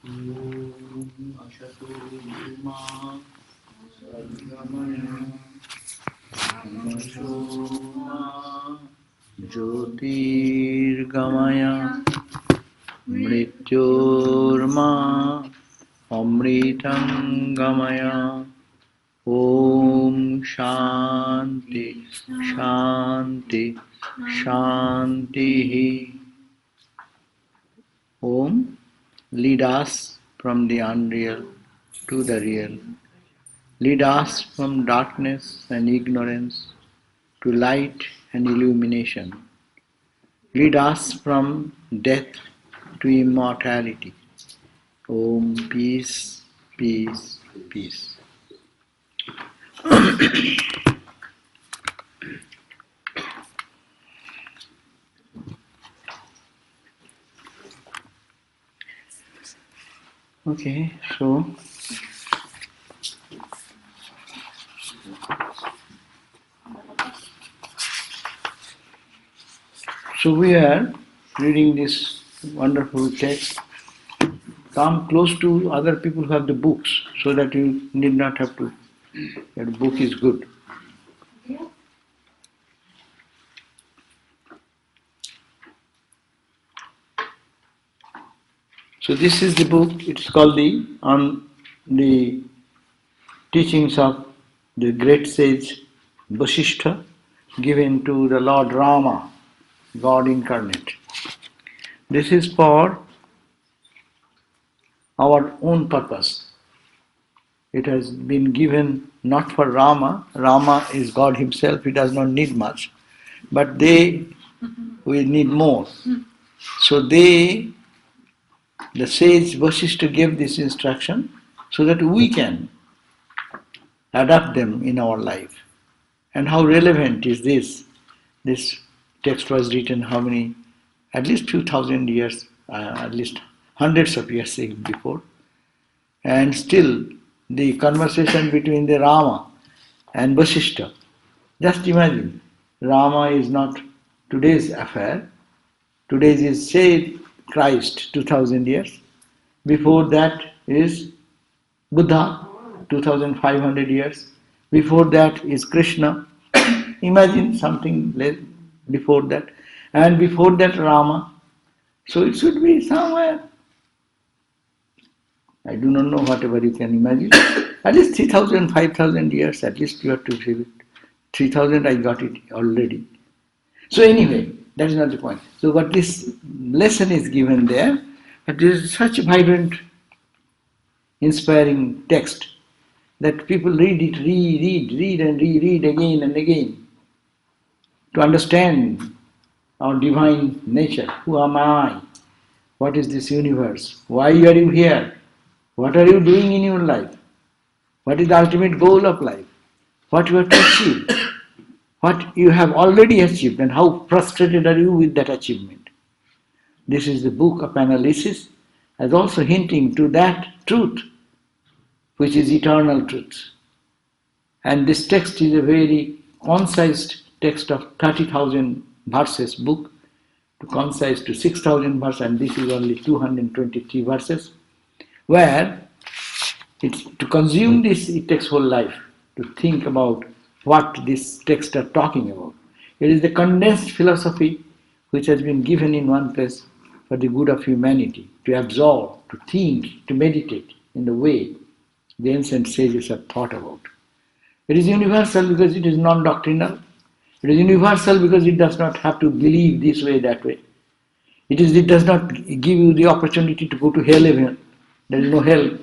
Om Ashato Ma Sadgamaya Tamasho Ma Jyotirgamaya Mrityorma Amritangamaya. Om Shanti Shanti Shanti. Om, lead us from the unreal to the real. Lead us from darkness and ignorance to light and illumination. Lead us from death to immortality. Om, peace, peace, peace. Okay, so we are reading this wonderful text. Come close to other people who have the books so that you need not have to. Your book is good. So this is the book. It's called on the teachings of the great sage Vasishtha, given to the Lord Rama, God incarnate. This is for our own purpose. It has been given not for Rama. Rama is God himself, he does not need much. But they will need more. So the sage Vasishtha gave this instruction so that we can adapt them in our life. And how relevant is this? This text was written how many? At least few thousand years, at least hundreds of years before. And still the conversation between the Rama and Vasishtha. Just imagine, Rama is not today's affair. Today's is, say, Christ, 2000 years. Before that is Buddha, 2500 years. Before that is Krishna. Imagine something before that. And before that Rama. So it should be somewhere. I do not know, whatever you can imagine. At least 3000, 5000 years, at least you have to give it. 3000 I got it already. So anyway, that is not the point. So what this lesson is given there, it is such a vibrant, inspiring text that people read it, read and reread again and again to understand our divine nature. Who am I? What is this universe? Why are you here? What are you doing in your life? What is the ultimate goal of life? What you have to achieve? What you have already achieved and how frustrated are you with that achievement? This is the book of analysis as also hinting to that truth which is eternal truth. And this text is a very concise text of 30,000 verses book, to concise to 6,000 verses, and this is only 223 verses, where it's to consume this, it takes whole life to think about what this text are talking about. It is the condensed philosophy which has been given in one place for the good of humanity, to absorb, to think, to meditate in the way the ancient sages have thought about. It is universal because it is non-doctrinal. It is universal because it does not have to believe this way, that way. It does not give you the opportunity to go to hell even. There is no hell.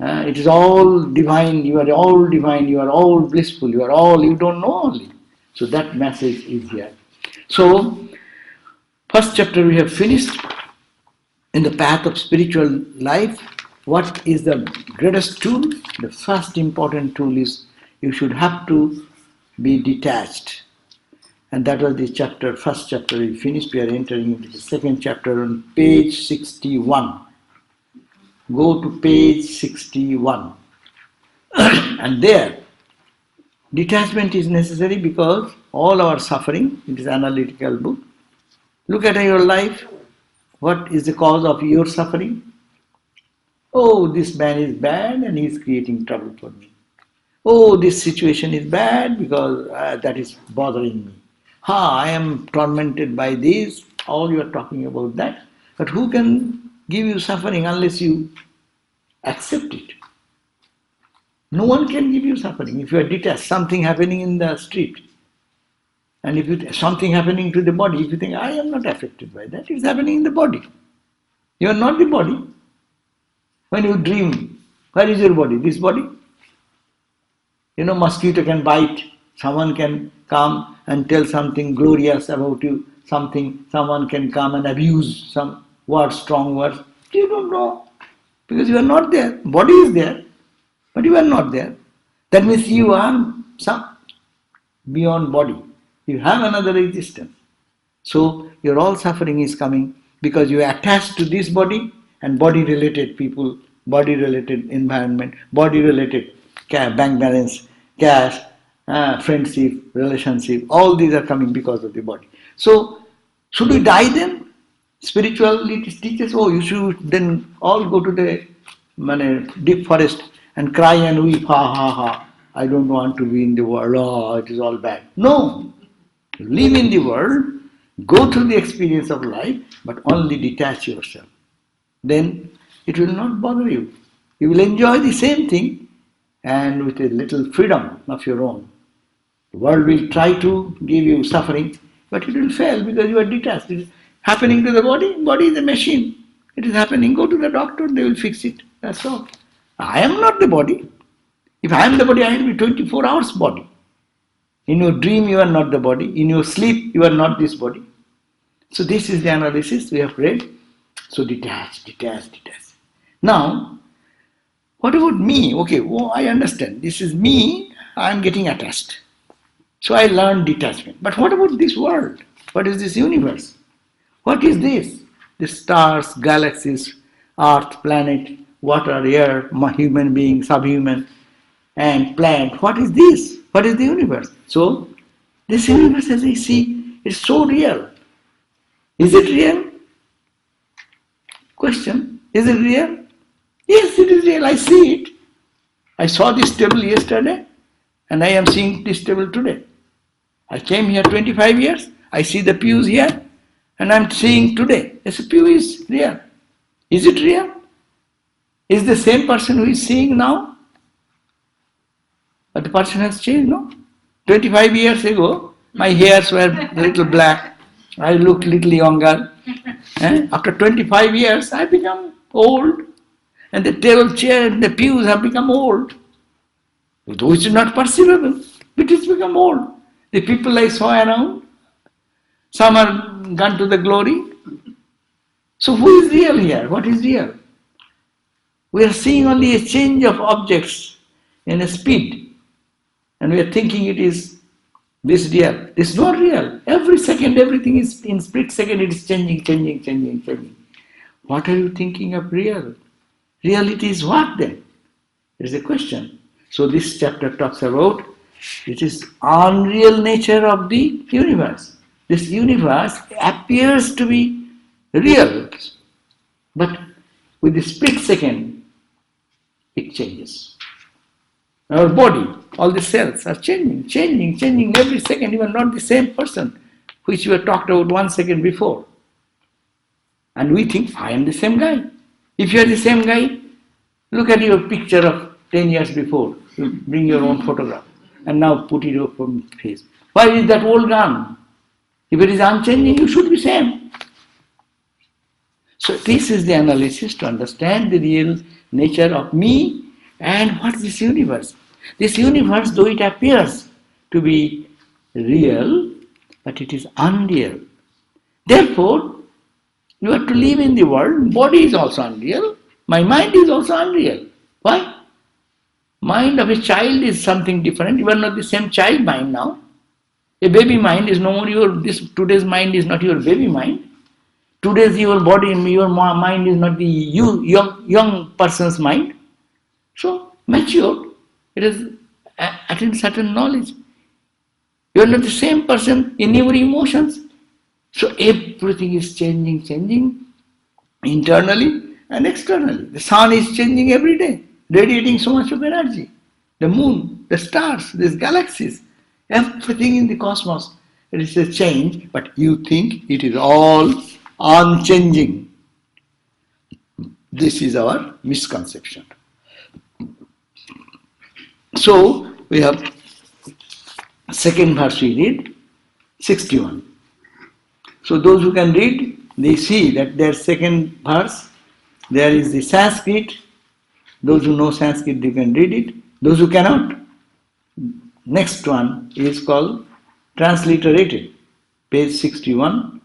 It is all divine, you are all divine, you are all blissful, you don't know only. So that message is here. So, first chapter we have finished. In the path of spiritual life, what is the greatest tool? The first important tool is you should have to be detached. And that was the chapter, first chapter we finished. We are entering into the second chapter on page 61. Go to page 61. And there, detachment is necessary because all our suffering, it is an analytical book. Look at your life. What is the cause of your suffering? Oh, this man is bad and he is creating trouble for me. Oh, this situation is bad because that is bothering me. I am tormented by this. All you are talking about that. But who can give you suffering unless you accept it? No one can give you suffering. If you are detached, something happening in the street, and if you something happening to the body, if you think I am not affected by that, it's happening in the body. You are not the body. When you dream, where is your body? This body. Mosquito can bite, someone can come and tell something glorious about you, someone can come and abuse some words, strong words. You don't know because you are not there. Body is there, but you are not there. That means you are some beyond body. You have another existence. So your all suffering is coming because you are attached to this body and body related people, body related environment, body related bank balance, cash, friendship, relationship, all these are coming because of the body. So should we die then? Spirituality teaches, you should then all go to the deep forest and cry and weep, ha ha ha. I don't want to be in the world, it is all bad. No, live in the world, go through the experience of life, but only detach yourself. Then it will not bother you. You will enjoy the same thing and with a little freedom of your own. The world will try to give you suffering, but it will fail because you are detached. It is happening to the body. Body is a machine. It is happening. Go to the doctor, they will fix it. That's all. I am not the body. If I am the body, I will be 24 hours body. In your dream, you are not the body. In your sleep, you are not this body. So this is the analysis we have read. So detach. Now, what about me? Okay, I understand. This is me. I am getting attached. So I learned detachment. But what about this world? What is this universe? What is this? The stars, galaxies, earth, planet, water, air, human being, subhuman, and plant. What is this? What is the universe? So, this universe as I see is so real. Is it real? Question. Is it real? Yes, it is real. I see it. I saw this table yesterday and I am seeing this table today. I came here 25 years. I see the pews here and I am seeing today. Yes, pew is real. Is it real? Is the same person who is seeing now? But the person has changed, no? 25 years ago, my hairs were a little black. I looked a little younger. After 25 years, I become old. And the table, chair, and the pews have become old. Though it's not perceivable, but it's become old. The people I saw around, some are gone to the glory. So who is real here? What is real? We are seeing only a change of objects in a speed. And we are thinking it is this real. This is not real. Every second, everything is in split second, it is changing. What are you thinking of real? Reality is what then? There is a question. So this chapter talks about it is unreal nature of the universe. This universe appears to be real, but with the split second, it changes. Our body, all the cells are changing every second. You are not the same person which you had talked about 1 second before. And we think, I am the same guy. If you are the same guy, look at your picture of 10 years before. You bring your own photograph and now put it up on face. Why is that old gone? If it is unchanging, you should be same. So this is the analysis to understand the real nature of me and what is this universe. This universe, though it appears to be real, but it is unreal. Therefore, you have to live in the world. Body is also unreal. My mind is also unreal. Why? Mind of a child is something different. You are not the same child mind now. A baby mind is no more today's mind is not your baby mind. Today's your body, your mind is not the young person's mind. So, mature. It is attained certain knowledge. You are not the same person in your emotions. So everything is changing internally and externally. The sun is changing every day, radiating so much of energy. The moon, the stars, these galaxies, everything in the cosmos, it is a change, but you think it is all unchanging. This is our misconception. So, we have second verse we read, 61. So those who can read, they see that their second verse, there is the Sanskrit. Those who know Sanskrit, they can read it. Those who cannot, next one is called transliterated, page 61.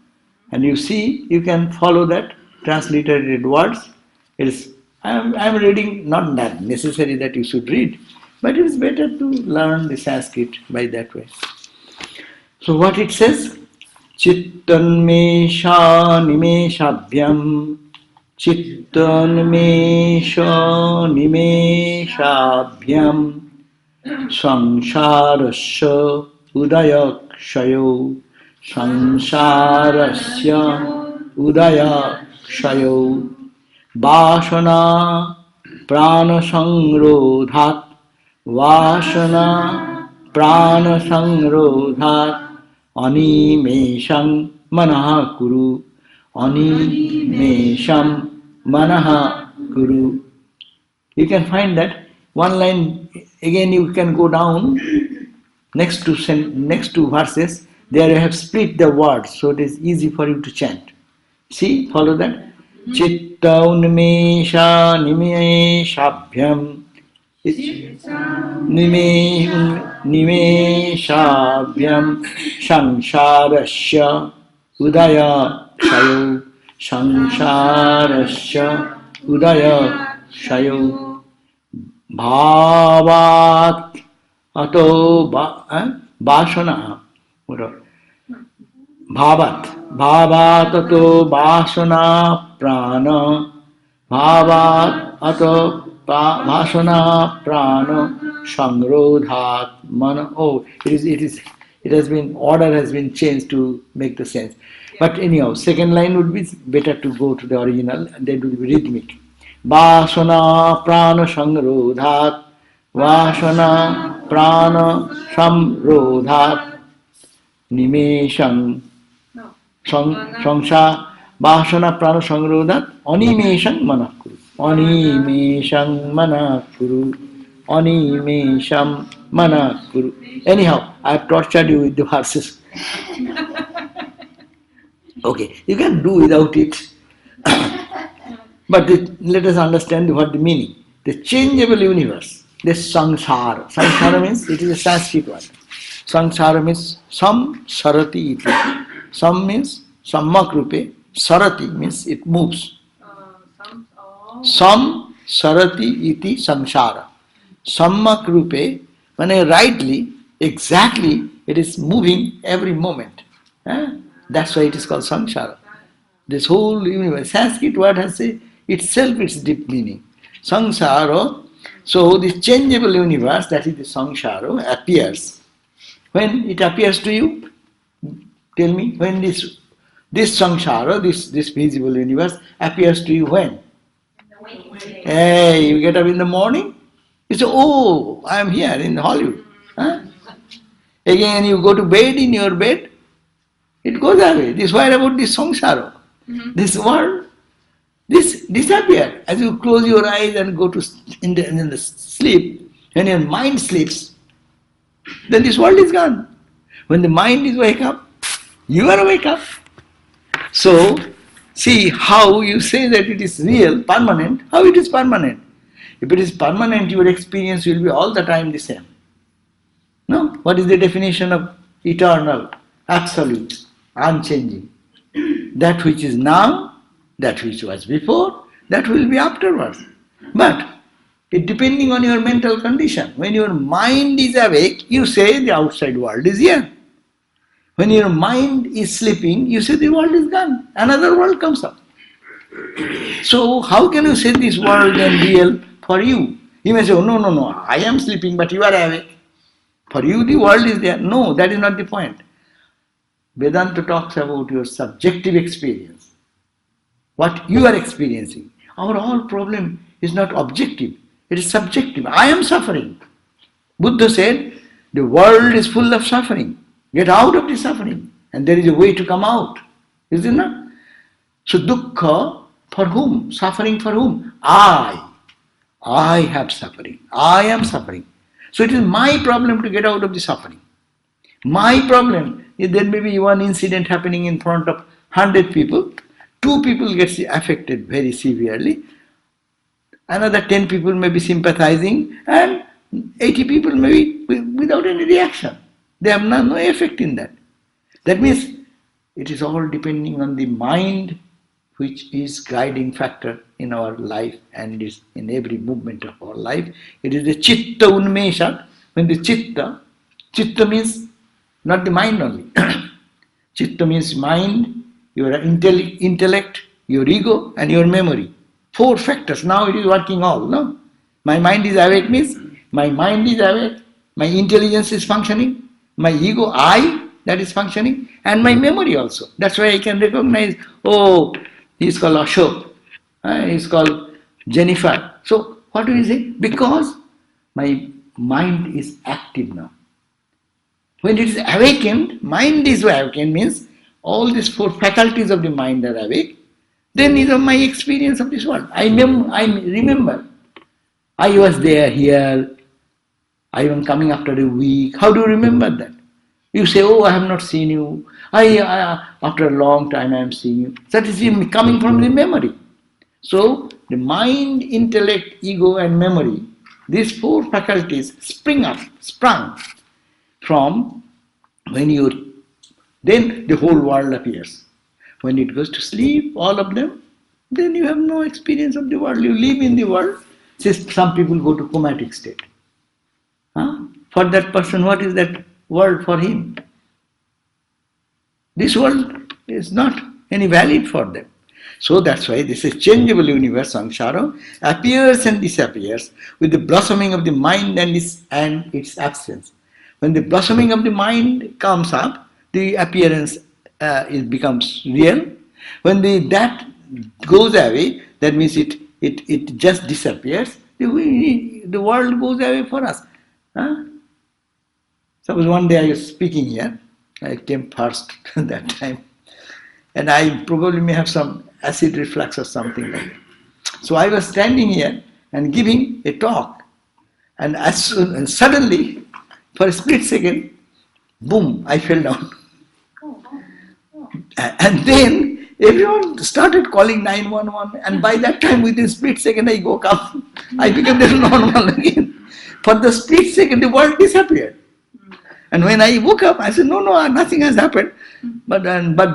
And you see, you can follow that transliterated words. It is, I am reading, not that necessary that you should read, but it is better to learn the Sanskrit by that way. So what it says? Chittanmesha nimeshabhyam Chittanmesha nimeshabhyam Samsarasya udayakshayo Samsarasya udayakshayo Vasana prana sangrodhat Vasana prana sangrodhat Animesham manaha kuru Animesham manaha kuru. You can find that one line, again you can go down next two verses, there you have split the words, so it is easy for you to chant. See, follow that. Chitta unmesha nimeshabhyam nimeshabhyam sansarasya udaya shayo sansarasya udaya shayo bhavat ato vasana bhavat ato vasana prana bhavat ato vasana prana sangrodhat mana. Oh, it has been, order has been changed to make the sense. But anyhow, second line would be better to go to the original, and that would be rhythmic. Vasana prana sangrodhat vasana prana samrodhat nimesham sangsha vasana prana sangrodhat animesham manakuru animesham manakuru animesham manakuru. Anyhow, I have tortured you with the verses. Okay, you can do without it. But let us understand what the meaning. The changeable universe, this samsara. Samsara means, it is a Sanskrit word. Samsara means sam sarati iti. Sam means sammak rupe. Sarati means it moves. Sam sarati iti samsara. Sammak rupe, when rightly, exactly, it is moving every moment. That's why it is called samsara. This whole universe, Sanskrit word has itself its deep meaning. Samsara, so this changeable universe, that is the samsara, appears. When it appears to you, tell me, when this samsara, this visible universe appears to you when? Hey, you get up in the morning, you say, oh, I am here in Hollywood. Again, you go to bed, in your bed, it goes away. This word about this samsara. This world, this disappears. As you close your eyes and go to in the sleep, when your mind sleeps, then this world is gone. When the mind is wake up, you are wake up. So, see how you say that it is real, permanent, how it is permanent. If it is permanent, your experience will be all the time the same. No? What is the definition of eternal, absolute, unchanging? That which is now, that which was before, that will be afterwards. But it depending on your mental condition. When your mind is awake, you say the outside world is here. When your mind is sleeping, you say the world is gone. Another world comes up. So how can you say this world is real for you? You may say, oh, no, I am sleeping, but you are awake. For you, the world is there. No, that is not the point. Vedanta talks about your subjective experience. What you are experiencing. Our whole problem is not objective, it is subjective. I am suffering. Buddha said, the world is full of suffering. Get out of the suffering. And there is a way to come out. Is it not? So dukkha for whom? Suffering for whom? I have suffering. I am suffering. So it is my problem to get out of the suffering. My problem is there may be one incident happening in front of 100 people. 2 people get affected very severely. Another 10 people may be sympathizing and 80 people may be without any reaction. They have no effect in that. That means it is all depending on the mind, which is guiding factor in our life and is in every movement of our life. It is the chitta unmesha. When the chitta means not the mind only. Chitta means mind, your intellect, your ego and your memory. 4 factors. Now it is working all. No? My mind is awake means my mind is awake, my intelligence is functioning, my ego, I, that is functioning, and my memory also. That's why I can recognize, oh, he's called Ashok, he's called Jennifer. So what do we say? Because my mind is active now. When it is awakened, mind is awakened means all these 4 faculties of the mind are awake. Then is my experience of this world. I remember, I was there here, I am coming after a week. How do you remember that? You say, oh, I have not seen you. After a long time I am seeing you. That is coming from the memory. So, the mind, intellect, ego and memory, these 4 faculties sprung from when then the whole world appears. When it goes to sleep, all of them, then you have no experience of the world. You live in the world. Some people go to comatic state. For that person, what is that world for him? This world is not any valid for them. So that's why this is changeable universe, samsara, appears and disappears with the blossoming of the mind and its absence. When the blossoming of the mind comes up, the appearance becomes real. When that goes away, that means it just disappears. The world goes away for us. Suppose one day I was speaking here, I came first that time, and I probably may have some acid reflux or something like that. So I was standing here and giving a talk, and suddenly, for a split second, boom, I fell down. And then everyone started calling 911, and by that time, within a split second, I woke up. I became normal again. For the split second, the world disappeared. And when I woke up, I said, no, nothing has happened. But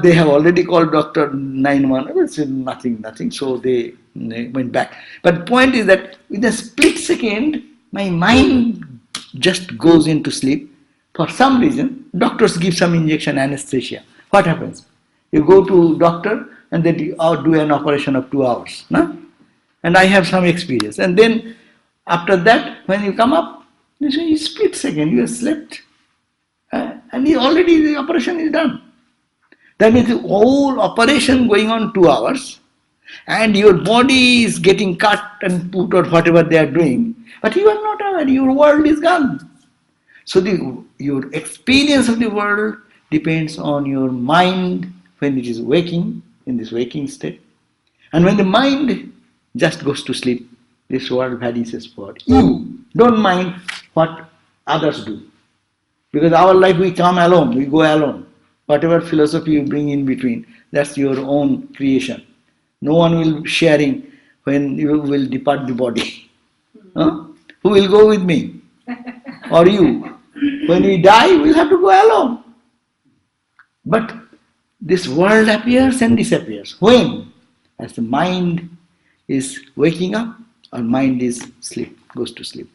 they have already called Dr. 911. I said, nothing. So they went back. But the point is that in a split second, my mind just goes into sleep. For some reason, doctors give some injection anesthesia. What happens? You go to doctor and they do an operation of 2 hours. No? And I have some experience. And then after that, when you come up, you say, split second, you have slept. And already the operation is done. That means the whole operation going on 2 hours, and your body is getting cut and put or whatever they are doing, but you are not aware, your world is gone. So your experience of the world depends on your mind when it is waking, in this waking state. And when the mind just goes to sleep, this world vanishes for you. Don't mind what others do. Because our life we come alone, we go alone. Whatever philosophy you bring in between, that's your own creation. No one will be sharing when you will depart the body. Huh? Who will go with me? Or you? When we die, we'll have to go alone. But this world appears and disappears. When? As the mind is waking up, or mind is goes to sleep.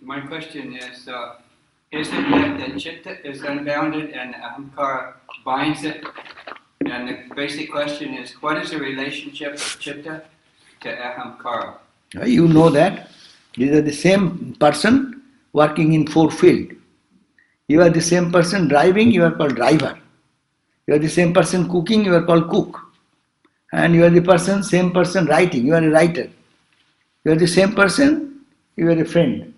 My question is it that the chitta is unbounded and ahamkara binds it? And the basic question is, what is the relationship of chitta to ahamkara? You know that. These are the same person working in 4 fields. You are the same person driving, you are called driver. You are the same person cooking, you are called cook. And you are the person, same person writing, you are a writer. You are the same person, you are a friend.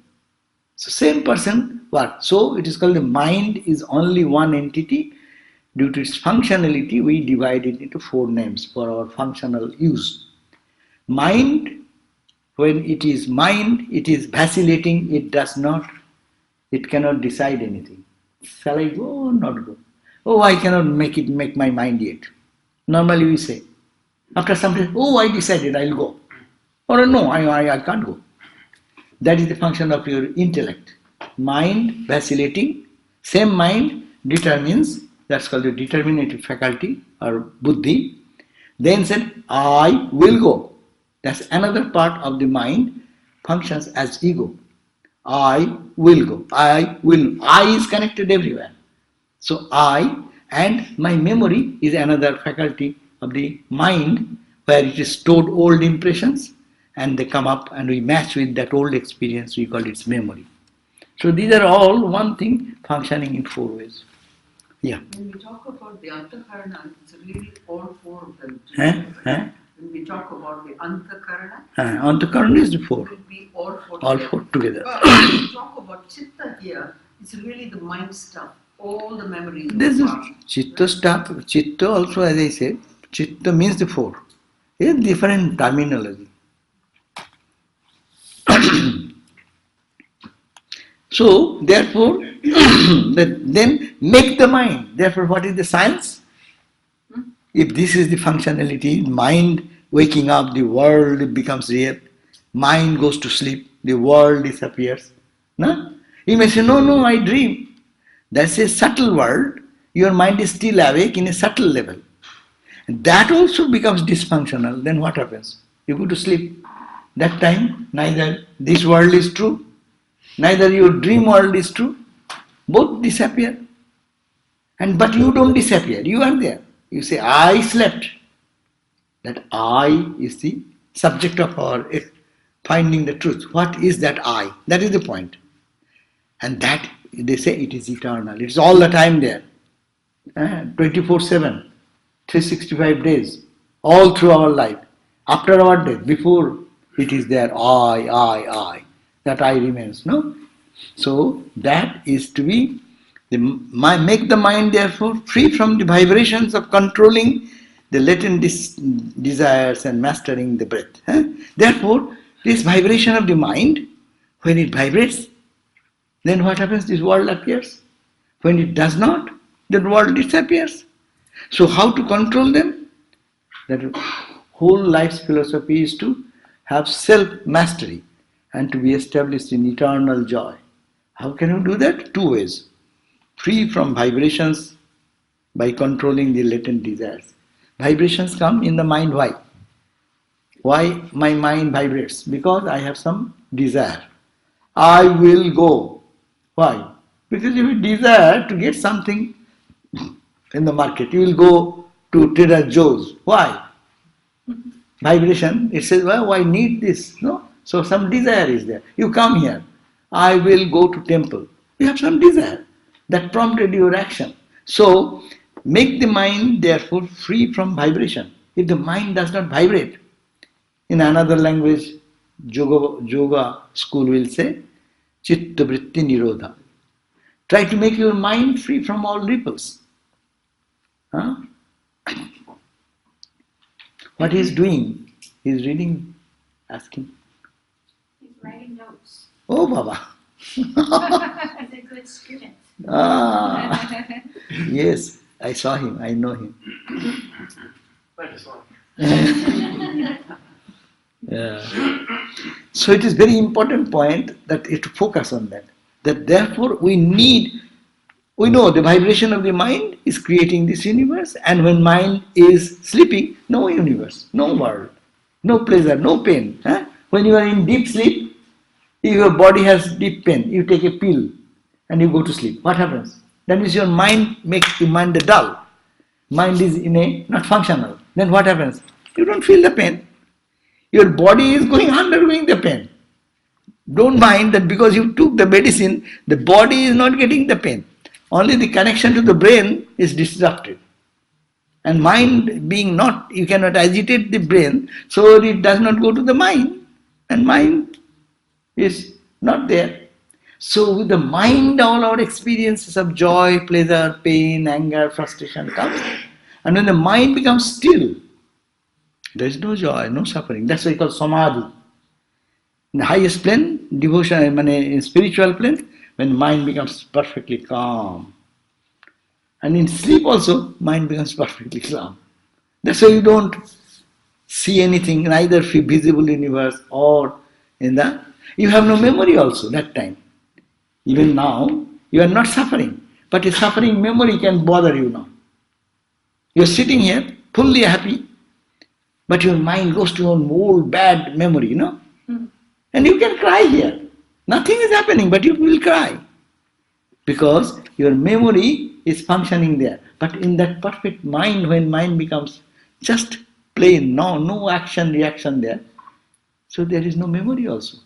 So same person works. So it is called the mind is only one entity. Due to its functionality, we divide it into four names for our functional use. Mind, when it is mind, it is vacillating, it cannot decide anything. Shall I go or not go? Oh, I cannot make my mind yet. Normally we say, after some time, oh, I decided I'll go. Or no, I can't go. That is the function of your intellect. Mind vacillating, same mind determines, that's called the determinative faculty or buddhi. Then said, I will go. That's another part of the mind functions as ego. I will go. I will. I is connected everywhere. So I and my memory is another faculty of the mind where it is stored old impressions and they come up and we match with that old experience, we call it memory. So these are all one thing functioning in four ways. Yeah. When we talk about the Antakarana, it's really all four of them. When we talk about the Antakarana, Antakarana is the four. It will be all four All together. four together. But when we talk about Chitta here, it's really the mind stuff, all the memories. This is Chitta stuff. Chitta also, as I said, Chitta means the four. It's different terminology. So, therefore, then make the mind. Therefore, what is the science? If this is the functionality, mind waking up, the world becomes real. Mind goes to sleep, the world disappears. No? You may say, no, I dream. That's a subtle world. Your mind is still awake in a subtle level. And that also becomes dysfunctional. Then what happens? You go to sleep. That time, neither this world is true, neither your dream world is true. Both disappear. But you don't disappear. You are there. You say, I slept. That I is the subject of our finding the truth. What is that I? That is the point. And that, they say, it is eternal. It's all the time there. 24/7, 365 days, all through our life. After our death, before it is there, I. That I remains, no? So that is to be, make the mind therefore free from the vibrations of controlling the latent desires and mastering the breath. Therefore, this vibration of the mind, when it vibrates, then what happens? This world appears. When it does not, the world disappears. So how to control them? That whole life's philosophy is to have self-mastery and to be established in eternal joy. How can you do that? Two ways. Free from vibrations by controlling the latent desires. Vibrations come in the mind. Why? Why my mind vibrates? Because I have some desire. I will go. Why? Because if you desire to get something in the market, you will go to Trader Joe's. Why? Vibration, it says, well, I need this. No? So some desire is there. You come here. I will go to temple. You have some desire. That prompted your action. So, make the mind therefore free from vibration. If the mind does not vibrate, in another language, yoga school will say, chitta vritti nirodha. Try to make your mind free from all ripples. What he is doing? He is reading, asking. He's writing notes. Oh, Baba. He's a good student. Yes, I saw him, I know him. Yeah. So it is very important point that to focus on that. That therefore we know the vibration of the mind is creating this universe, and when mind is sleeping, no universe, no world, no pleasure, no pain. When you are in deep sleep, if your body has deep pain, you take a pill and you go to sleep. What happens? That means your mind makes the mind dull. Mind is not functional. Then what happens? You don't feel the pain. Your body is undergoing the pain. Don't mind that because you took the medicine, the body is not getting the pain. Only the connection to the brain is disrupted. And mind being not, you cannot agitate the brain, so it does not go to the mind. And mind is not there. So with the mind, all our experiences of joy, pleasure, pain, anger, frustration comes. And when the mind becomes still, there is no joy, no suffering. That's why it's called samadhi. In the highest plane, devotion, in spiritual plane, when mind becomes perfectly calm. And in sleep also, mind becomes perfectly calm. That's why you don't see anything, neither visible universe or in the... You have no memory also that time. Even now, you are not suffering. But a suffering memory can bother you now. You are sitting here, fully happy, but your mind goes to an old bad memory, And you can cry here. Nothing is happening, but you will cry. Because your memory is functioning there. But in that perfect mind, when mind becomes just plain, no action, reaction there, so there is no memory also.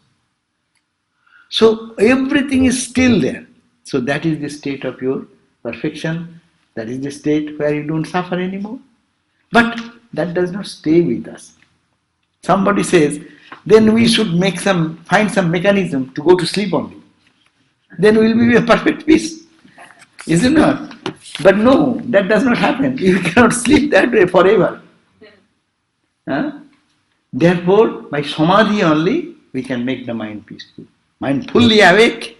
So everything is still there. So that is the state of your perfection. That is the state where you don't suffer anymore. But that does not stay with us. Somebody says, then we should find some mechanism to go to sleep only. Then we will be a perfect peace. Is it not? But no, that does not happen. You cannot sleep that way forever. Therefore, by samadhi only, we can make the mind peaceful. Mind fully awake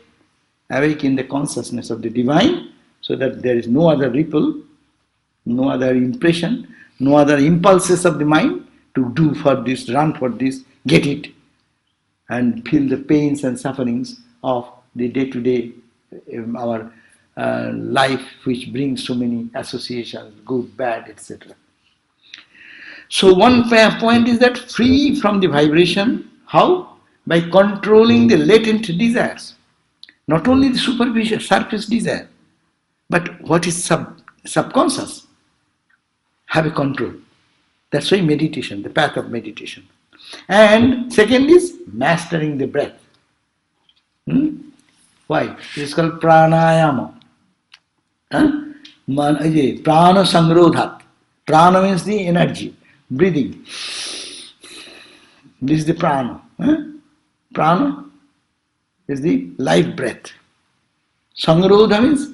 in the consciousness of the divine, so that there is no other ripple, no other impression, no other impulses of the mind to do for this, run for this, get it, and feel the pains and sufferings of the day-to-day, our life, which brings so many associations, good, bad, etc. So one point is that free from the vibration. How? By controlling the latent desires. Not only the superficial, surface desire, but what is subconscious. Have a control. That's why meditation, the path of meditation. And second is mastering the breath. Why? It is called pranayama. Prana sangrodhat. Prana means the energy, breathing. This is the prana. Prana is the life breath. Sangrodha means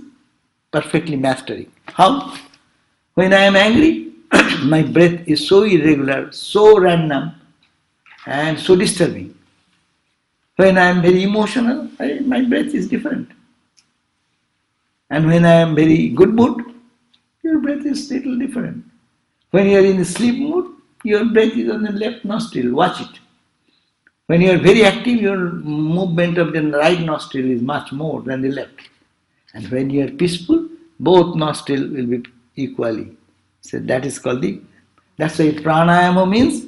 perfectly mastering. How? When I am angry, my breath is so irregular, so random, and so disturbing. When I am very emotional, my breath is different. And when I am very good mood, your breath is little different. When you are in the sleep mood, your breath is on the left nostril. Watch it. When you are very active, your movement of the right nostril is much more than the left. And when you are peaceful, both nostrils will be equally. So that is called that's why pranayama means,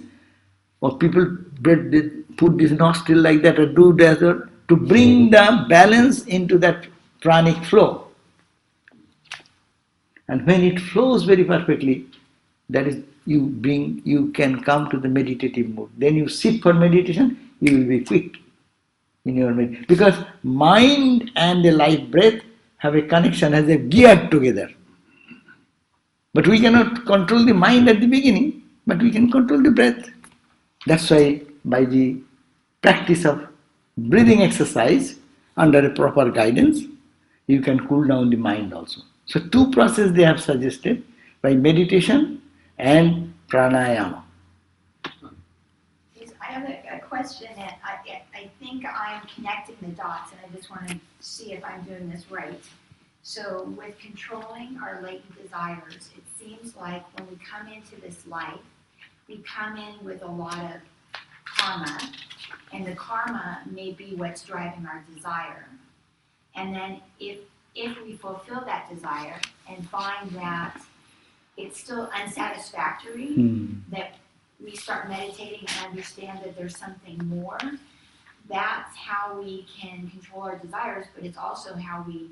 or people put this nostril like that or do that to bring the balance into that pranic flow. And when it flows very perfectly, that is, you can come to the meditative mood. Then you sit for meditation, you will be quick in your meditation. Because mind and the life breath have a connection, as a geared together. But we cannot control the mind at the beginning, but we can control the breath. That's why by the practice of breathing exercise under a proper guidance, you can cool down the mind also. So two processes they have suggested, by meditation and pranayama. I have a question, and I think I'm connecting the dots, and I just want to see if I'm doing this right. So with controlling our latent desires, it seems like when we come into this life, we come in with a lot of karma, and the karma may be what's driving our desire. And then if we fulfill that desire and find that it's still unsatisfactory, that we start meditating and understand that there's something more, that's how we can control our desires, but it's also how we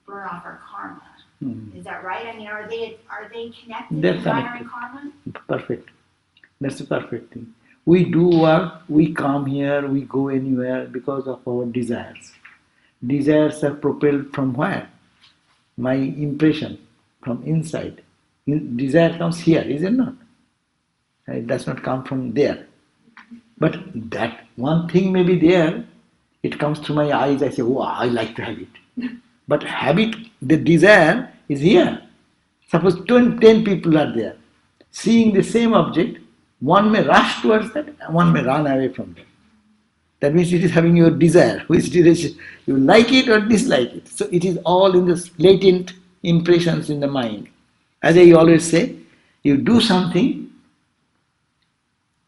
burn off our karma. Is that right? I mean, are they connected, desire and karma? Perfect. That's the perfect thing. We do work, we come here, we go anywhere because of our desires. Desires are propelled from where? My impression, from inside. Desire comes here, is it not? It does not come from there. But that one thing may be there, it comes through my eyes, I say, oh, I like to have it. But habit, the desire is here. Suppose 10 people are there, seeing the same object, one may rush towards that, and one may run away from that. That means it is having your desire, which direction you like it or dislike it. So it is all in the latent impressions in the mind. As I always say, you do something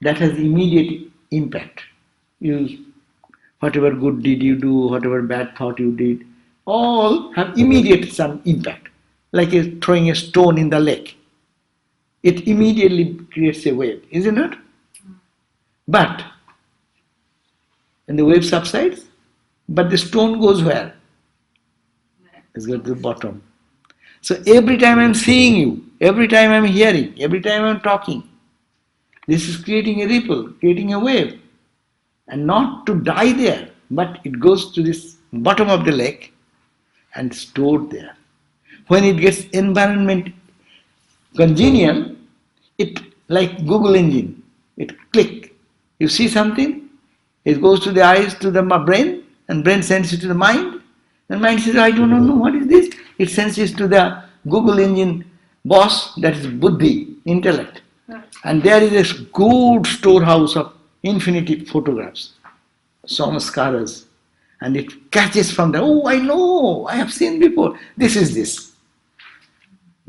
that has immediate impact. Whatever good deed you do, whatever bad thought you did, all have immediate some impact. Like throwing a stone in the lake. It immediately creates a wave, isn't it? But when the wave subsides, but the stone goes where? It's got to the bottom. So every time I'm seeing you, every time I'm hearing, every time I'm talking, this is creating a ripple, creating a wave. And not to die there, but it goes to this bottom of the lake and stored there. When it gets environment congenial, it like Google engine, it click. You see something, it goes to the eyes, to the brain, and brain sends it to the mind. And mind says, I do not know what is this. It sends it to the Google engine boss, that is buddhi, intellect. And there is a good storehouse of infinity photographs, samskaras. And it catches from there, oh, I know, I have seen before, this is this.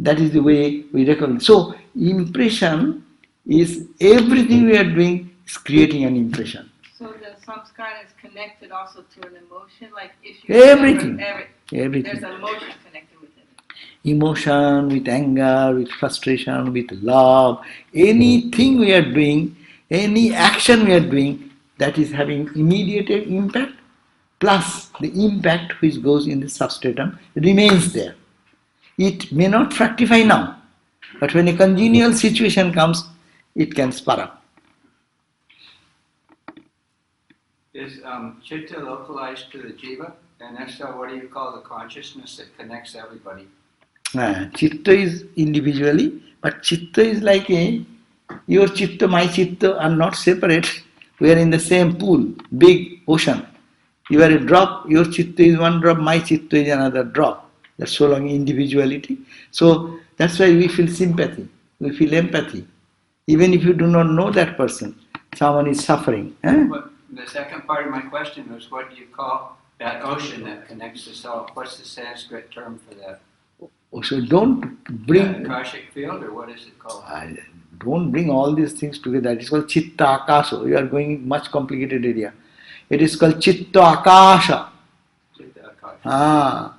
That is the way we recognize. So, impression is everything we are doing is creating an impression. So the samskara is connected also to an emotion, like if you Everything. Everything. There's an emotion connected with it. Emotion, with anger, with frustration, with love, anything we are doing, any action we are doing, that is having immediate impact, plus the impact which goes in the substratum remains there. It may not fructify now, but when a congenial situation comes, it can spur up. Is chitta localized to the jiva? And if so, what do you call the consciousness that connects everybody? Chitta is individually, but chitta is like your chitta, my chitta are not separate. We are in the same pool, big ocean. You are a drop, your chitta is one drop, my chitta is another drop. That's so long individuality. So that's why we feel sympathy, we feel empathy. Even if you do not know that person, someone is suffering. But the second part of my question was, what do you call that ocean that connects us all? What's the Sanskrit term for that? So don't bring... Akashic field, or what is it called? Don't bring all these things together. It is called Chitta Akasha. You are going much complicated area. It is called Chitta Akasha.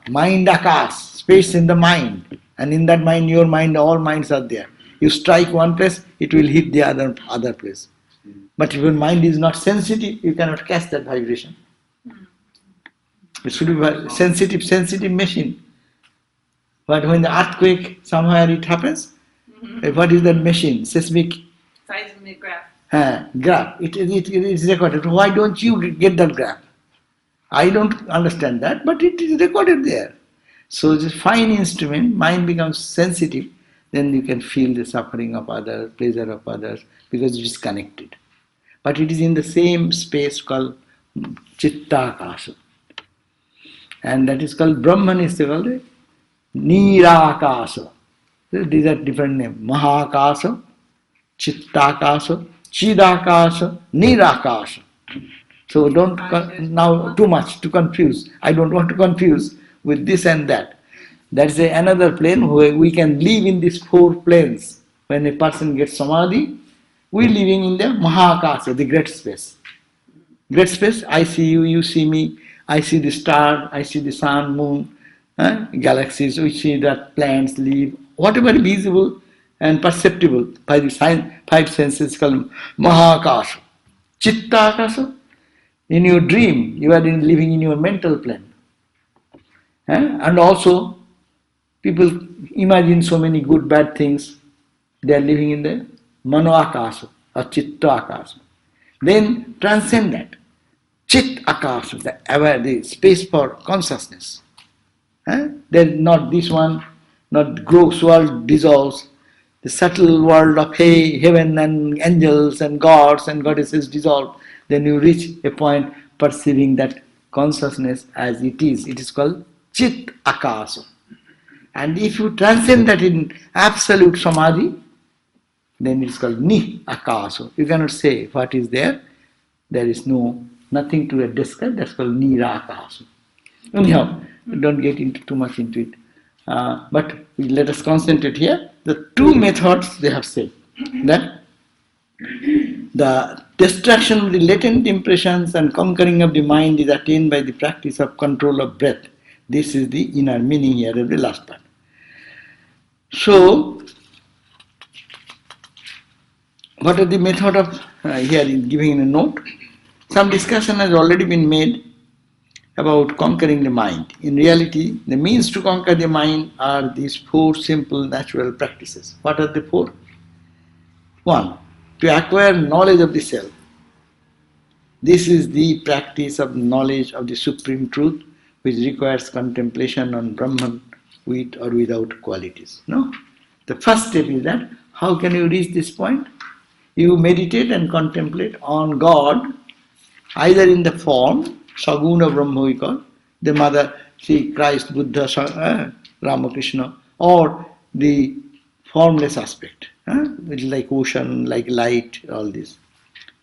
Mind Akash, space in the mind. And in that mind, your mind, all minds are there. You strike one place, it will hit the other place. But if your mind is not sensitive, you cannot catch that vibration. It should be a sensitive machine. But when the earthquake, somewhere it happens, what is that machine? Seismic graph. It is recorded. Why don't you get that graph? I don't understand that, but it is recorded there. So it's a fine instrument, mind becomes sensitive, then you can feel the suffering of others, pleasure of others, because it is connected. But it is in the same space called Chitta Akasha. And that is called Brahman, is called Nirakasha. These are different names. Mahakasha, Chittakasha, Chidakasha, Nirakasha. So don't now too much to confuse. I don't want to confuse with this and that. That is another plane where we can live in these four planes. When a person gets samadhi, we living in the Mahakasha, the great space. Great space, I see you, you see me, I see the star, I see the sun, moon, galaxies, we see that plants, leaves, whatever visible and perceptible by the five senses called Mahakasha. Chittakasha. In your dream, you are living in your mental plane. And also, people imagine so many good, bad things. They are living in the Mano Akasha or Chitta Akasha. Then transcend that. Chit Akasha, the space for consciousness. There is not this one, not gross world dissolves, the subtle world of heaven and angels and gods and goddesses dissolve, then you reach a point perceiving that consciousness as it is. It is called Chit Akasa. And if you transcend that in absolute samadhi, then it's called Ni Akasa. You cannot say what is there. There is nothing to describe. That's called Nira Akasa. Anyhow, don't get into too much into it. But let us concentrate here. The two methods they have said that the destruction of the latent impressions and conquering of the mind is attained by the practice of control of breath. This is the inner meaning here of the last part. So, what are the method of here in giving a note? Some discussion has already been made about conquering the mind. In reality, the means to conquer the mind are these four simple natural practices. What are the four? 1. To acquire knowledge of the self. This is the practice of knowledge of the supreme truth, which requires contemplation on Brahman with or without qualities. No? The first step is that, how can you reach this point? You meditate and contemplate on God, either in the form, Saguna Brahma we call, the mother, see Christ, Buddha, Ramakrishna, or the formless aspect, which is like ocean, like light, all this.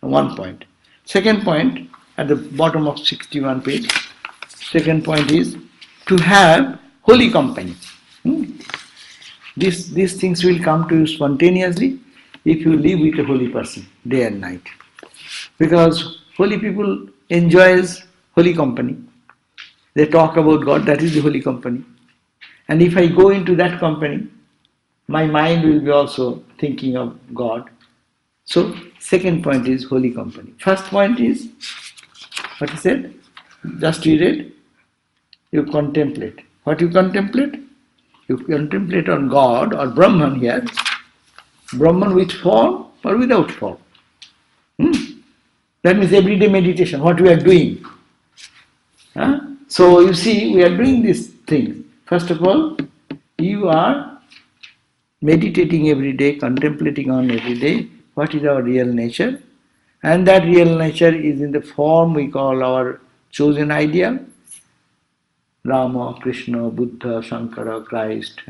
One point. Second point, at the bottom of 61 page, second point is to have holy company. These things will come to you spontaneously if you live with a holy person day and night. Because holy people enjoys holy company. They talk about God, that is the holy company. And if I go into that company, my mind will be also thinking of God. So, second point is holy company. First point is, what he said? Just read it. You contemplate. What you contemplate? You contemplate on God or Brahman here. Brahman with form or without form. That means everyday meditation, what we are doing. So you see, we are doing these things. First of all, you are meditating every day, contemplating on every day what is our real nature. And that real nature is in the form we call our chosen ideal. Rama, Krishna, Buddha, Shankara, Christ,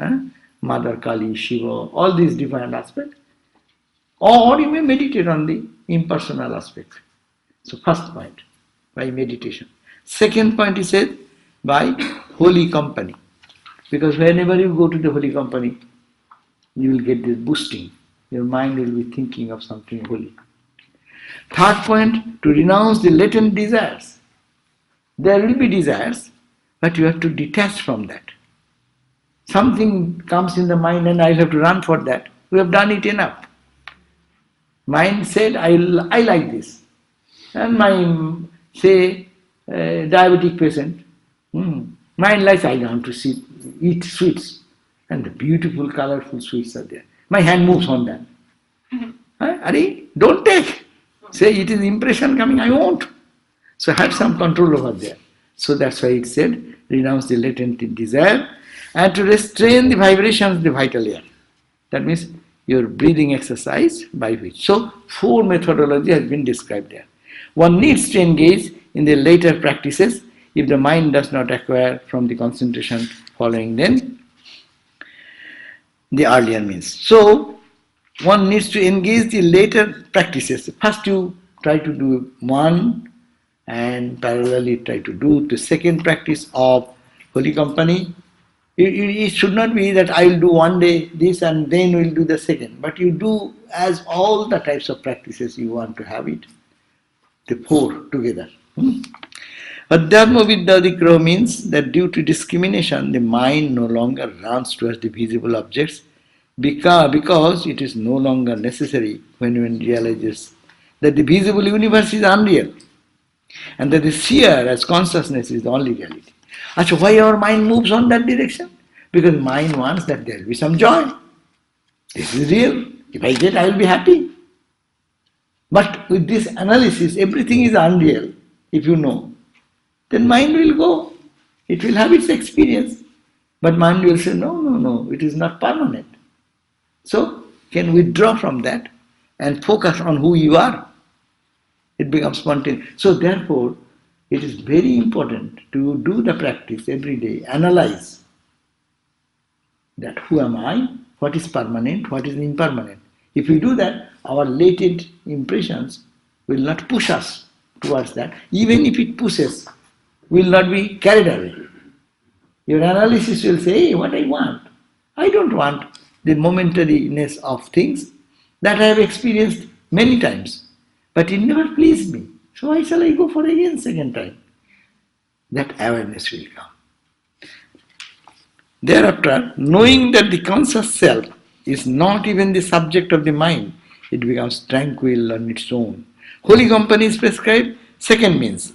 Mother Kali, Shiva, all these divine aspects. Or you may meditate on the impersonal aspect. So first point, by meditation. Second point he said, by holy company. Because whenever you go to the holy company, you will get this boosting. Your mind will be thinking of something holy. Third point, to renounce the latent desires. There will be desires, but you have to detach from that. Something comes in the mind and I'll have to run for that. We have done it enough. Mind said, I like this. And my, say, diabetic patient, mind likes, I want to eat sweets. And the beautiful, colorful sweets are there. My hand moves on them. Ari, don't take. Say, it is impression coming, I won't. So have some control over there. So that's why it said, renounce the latent desire and to restrain the vibrations of the vital air. That means your breathing exercise by which. So, four methodology has been described there. One needs to engage in the later practices if the mind does not acquire from the concentration following then the earlier means. So, one needs to engage the later practices. First you try to do one and parallelly try to do the second practice of holy company. It should not be that I will do one day this and then we will do the second. But you do as all the types of practices you want to have it. The four together. Adhyatma vidya adigraha means that due to discrimination, the mind no longer runs towards the visible objects because it is no longer necessary when one realizes that the visible universe is unreal and that the seer as consciousness is the only reality. So why our mind moves on that direction? Because mind wants that there will be some joy. This is real. If I get, I will be happy. But with this analysis, everything is unreal, if you know. Then mind will go. It will have its experience. But mind will say, no, it is not permanent. So, can withdraw from that and focus on who you are. It becomes spontaneous. So therefore, it is very important to do the practice every day, analyze that who am I, what is permanent, what is impermanent. If we do that, our latent impressions will not push us towards that. Even if it pushes, we will not be carried away. Your analysis will say, hey, what I want. I don't want the momentariness of things that I have experienced many times. But it never pleased me. So why shall I go for again second time? That awareness will come. Thereafter, knowing that the conscious self is not even the subject of the mind, it becomes tranquil on its own. Holy company is prescribed second means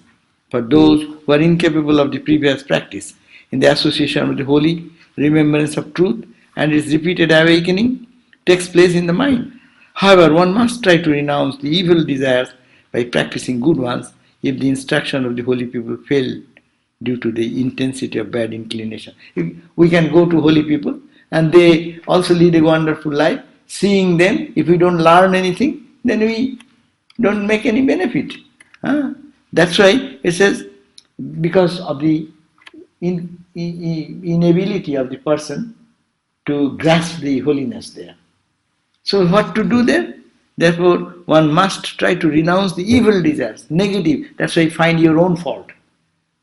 for those who are incapable of the previous practice. In the association with the holy, remembrance of truth and its repeated awakening takes place in the mind. However, one must try to renounce the evil desires by practicing good ones if the instruction of the holy people fail due to the intensity of bad inclination. We can go to holy people and they also lead a wonderful life. Seeing them, if we don't learn anything, then we don't make any benefit. That's why it says, because of the inability of the person to grasp the holiness there. So what to do there? Therefore, one must try to renounce the evil desires, negative. That's why find your own fault.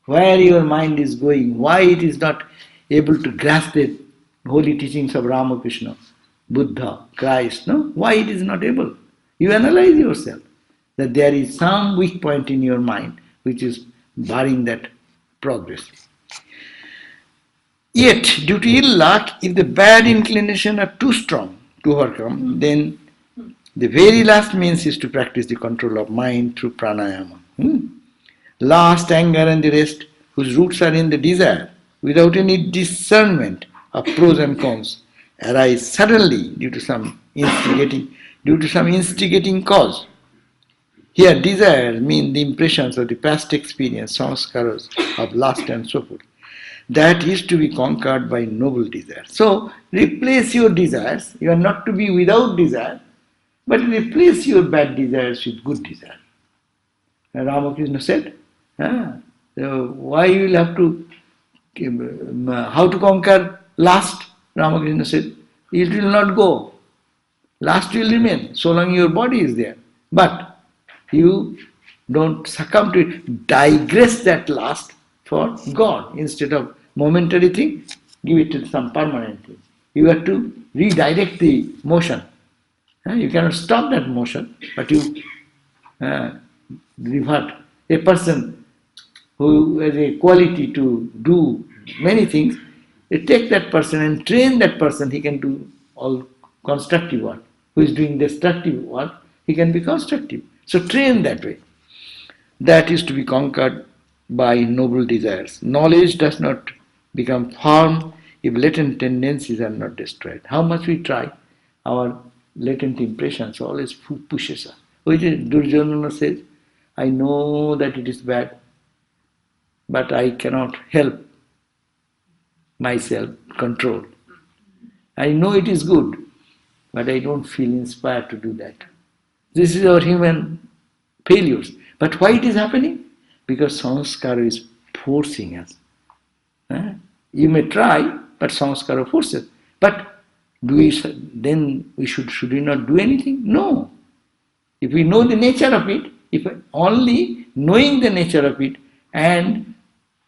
Where your mind is going, why it is not able to grasp the holy teachings of Ramakrishna, Buddha, Christ, no? Why it is not able? You analyze yourself, that there is some weak point in your mind which is barring that progress. Yet, due to ill luck, if the bad inclination are too strong to overcome, then the very last means is to practice the control of mind through pranayama. Lust, anger and the rest, whose roots are in the desire, without any discernment of pros and cons, arise suddenly due to some instigating cause. Here desires mean the impressions of the past experience, samskaras of lust and so forth. That is to be conquered by noble desire. So replace your desires. You are not to be without desire, but replace your bad desires with good desire. And Ramakrishna said, so why you will have to, how to conquer lust? Ramakrishna said, it will not go. Lust will remain so long your body is there. But you don't succumb to it. Digress that lust for God. Instead of momentary thing, give it to some permanent thing. You have to redirect the motion. You cannot stop that motion, but you revert. A person who has a quality to do many things, you take that person and train that person, he can do all constructive work. Who is doing destructive work, he can be constructive. So train that way. That is to be conquered by noble desires. Knowledge does not become firm if latent tendencies are not destroyed. How much we try, our latent impressions always pushes us. Which is, Durjana says, I know that it is bad, but I cannot help myself control. I know it is good, but I don't feel inspired to do that. This is our human failures. But why it is happening? Because samskara is forcing us. You may try, but samskara forces. But should we not do anything? No. If we know the nature of it, if only knowing the nature of it and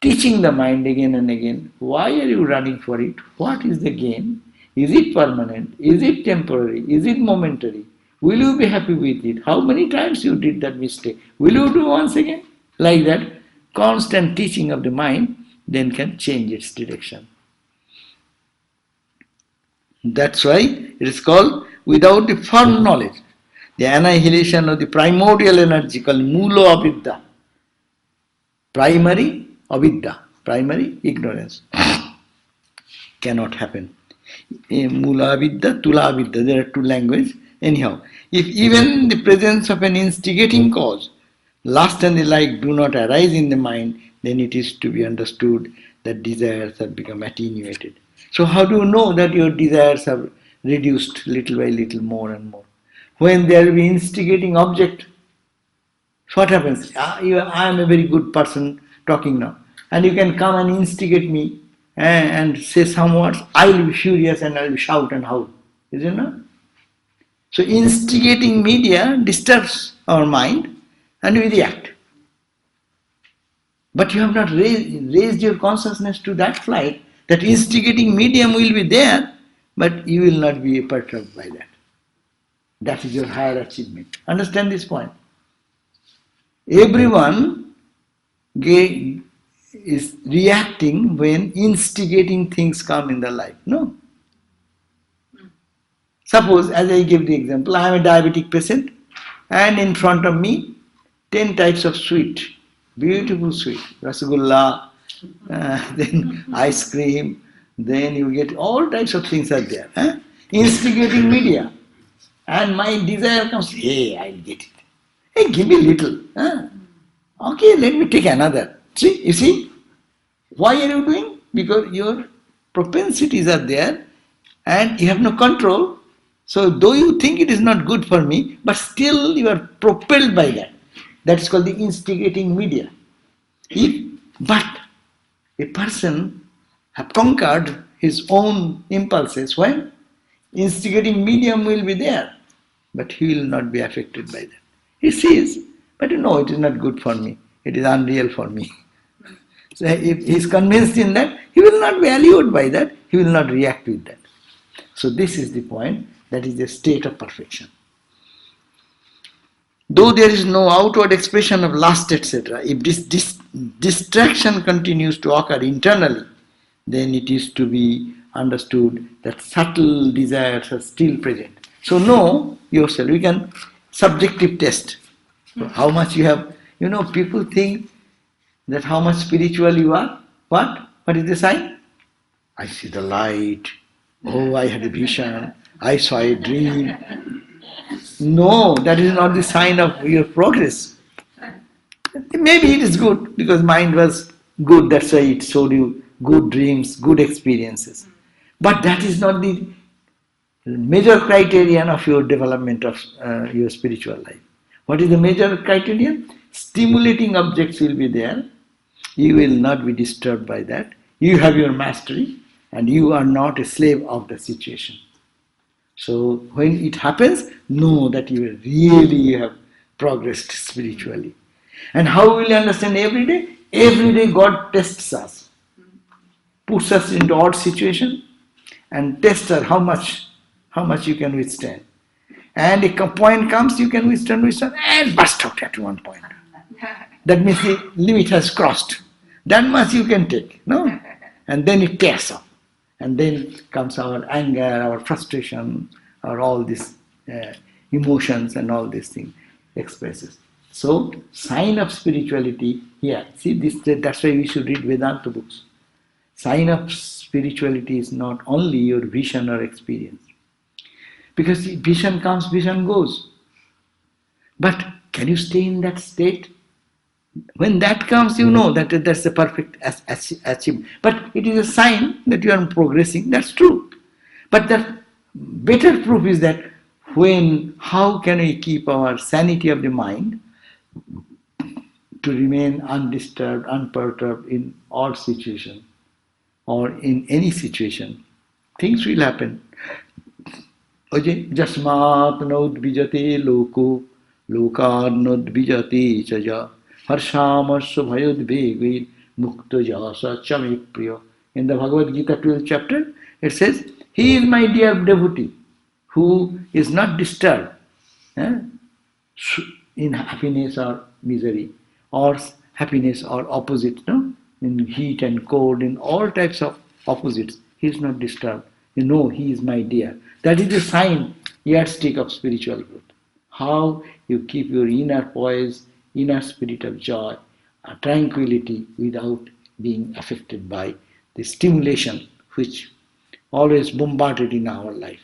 teaching the mind again and again, why are you running for it? What is the gain? Is it permanent? Is it temporary? Is it momentary? Will you be happy with it? How many times you did that mistake? Will you do once again? Like that, constant teaching of the mind then can change its direction. That's why it is called without the firm knowledge, the annihilation of the primordial energy called Mula Avidya. Primary Avidya, primary ignorance, cannot happen. Mula Avidya, Tula Avidya, there are two languages. Anyhow, if even the presence of an instigating cause, lust and the like do not arise in the mind, then it is to be understood that desires have become attenuated. So how do you know that your desires have reduced little by little, more and more. When there will be instigating object, what happens? I am a very good person talking now, and you can come and instigate me and say some words. I will be furious and I will shout and howl. Is it not? So instigating media disturbs our mind and we react. But you have not raised your consciousness to that flight, that instigating medium will be there, but you will not be perturbed by that. That is your higher achievement. Understand this point? Everyone is reacting when instigating things come in their life. No? Suppose, as I give the example, I am a diabetic patient and in front of me 10 types of sweet, beautiful sweet, rasgulla, then ice cream, then you get all types of things are there. Instigating media. And my desire comes, hey, I'll get it. Hey, give me little. Okay, let me take another. See, you see? Why are you doing? Because your propensities are there and you have no control. So though you think it is not good for me, but still you are propelled by that. That is called the instigating media. But a person has conquered his own impulses, why? Instigating medium will be there, but he will not be affected by that. He sees, but no, it is not good for me. It is unreal for me. So if he is convinced in that, he will not be allured by that. He will not react with that. So this is the point. That is the state of perfection. Though there is no outward expression of lust, etc., if this distraction continues to occur internally, then it is to be understood that subtle desires are still present. So know yourself. You can subjective test. How much you have. People think that how much spiritual you are. What? What is the sign? I see the light. Oh, I had a vision. I saw a dream. No, that is not the sign of your progress. Maybe it is good because mind was good, that's why it showed you good dreams, good experiences. But that is not the major criterion of your development of your spiritual life. What is the major criterion? Stimulating objects will be there. You will not be disturbed by that. You have your mastery and you are not a slave of the situation. So when it happens, know that you have progressed spiritually. And how will you understand every day? Every day God tests us, puts us into odd situation and tests us how much you can withstand. And a point comes, you can withstand and burst out at one point. That means the limit has crossed. That much you can take, no? And then it tears off. And then comes our anger, our frustration, or all these emotions and all these things expresses. So, sign of spirituality here. See, that's why we should read Vedanta books. Sign of spirituality is not only your vision or experience. Because vision comes, vision goes. But can you stay in that state? When that comes, you know that that's the perfect achievement. But it is a sign that you are progressing, that's true. But the better proof is that how can we keep our sanity of the mind to remain undisturbed, unperturbed in all situations or in any situation? Things will happen. Jasmat nodvijate loko lokar nodvijate chaja harshamasya bhayodvegvir mukta jasa chamipriya. In the Bhagavad Gita 12th chapter, it says, he is my dear devotee who is not disturbed in happiness or misery, or happiness or opposite, in heat and cold, in all types of opposites. He is not disturbed. He is my dear. That is the sign, yardstick of spiritual growth. How you keep your inner poise, inner spirit of joy, tranquility without being affected by the stimulation which always bombarded in our life,